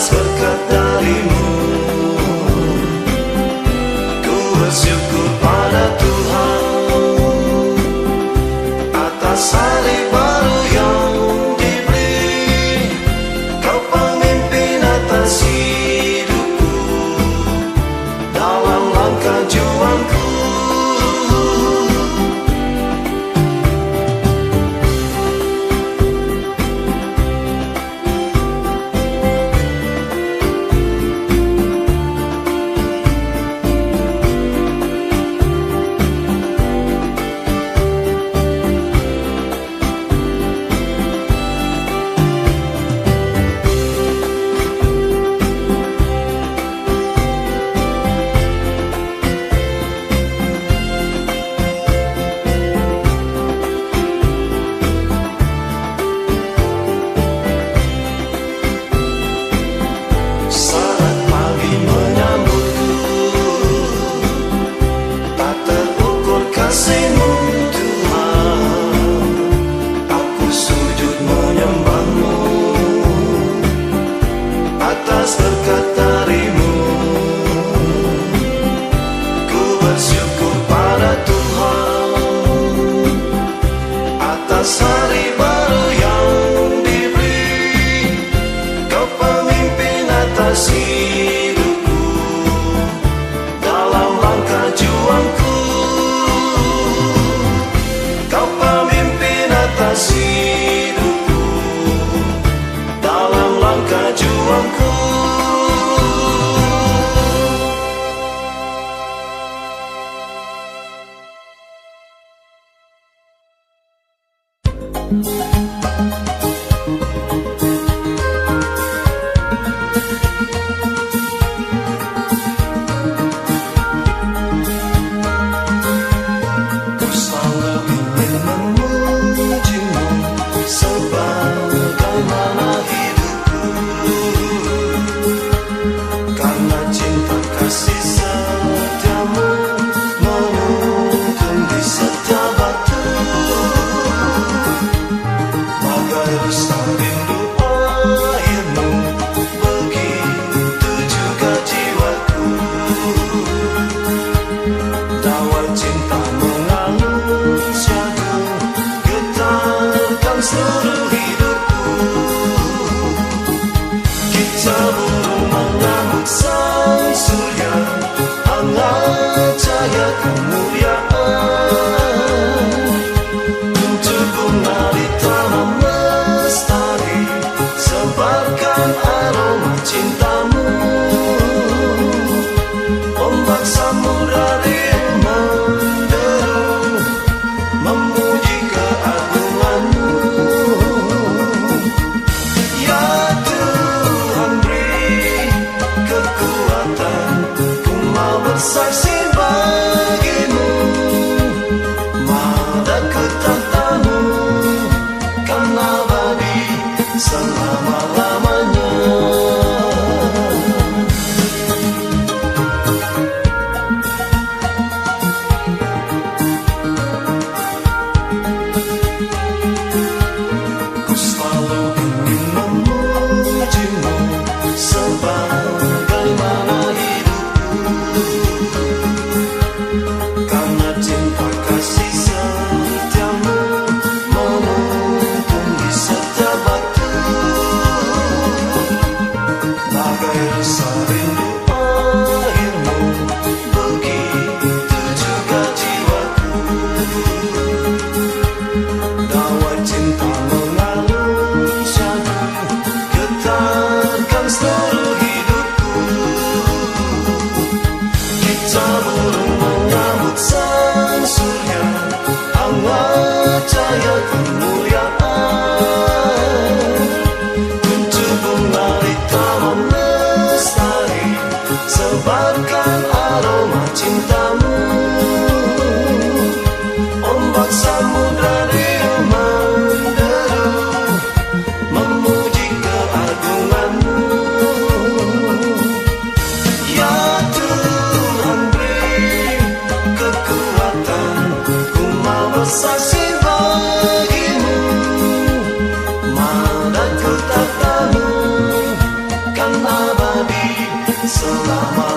atas berkat darimu. Ku bersyukur pada Tuhan atas hari baru yang diberi. Kau pemimpin atas hidupku dalam langkah juangku. Atas berkat darimu, ku bersyukur pada Tuhan atas hari baru yang diberi. Kau pemimpin atas hidupku dalam langkah juangku. Kau pemimpin atas hidupku dalam langkah juangku. Ku selalu ingin memujimu sebagaimana hidupku, karena cinta kasih setiamu menuntun di setiap waktu. Bagai rasa rindu airmu, begitu juga jiwaku. Dawai cinta mengalun syahdu, getarkan seluruh hidupku. Kita burung menyambut sang surya, hangat cahaya kemuliaan. Untuk bunga di taman lestari, sebarkan aroma cintamu. Ombak samudra riang menderu, memuji keagunganmu. Ya Tuhan, beri kekuatan, ku mau bersaksi bagimu. Madaku tantamu, kan abadi selama-lamanya. Ku selalu ingin memujimu sebagaimana hidupku, karena cinta kasih setiamu menuntun di setiap waktu. Bagai rasa rindu airmu, begitu juga jiwaku. Dawai cinta mengalun syahdu, getarkan seluruh hidupku. Kita burung menyambut sang surya, hangat cahaya kemuliaan. Untuk bunga di taman lestari, sebarkan aroma cintamu. Ombak samudra riang menderu, memuji keagunganmu. Ya Tuhan, beri kekuatan, ku mau bersaksi bagimu. abadi selama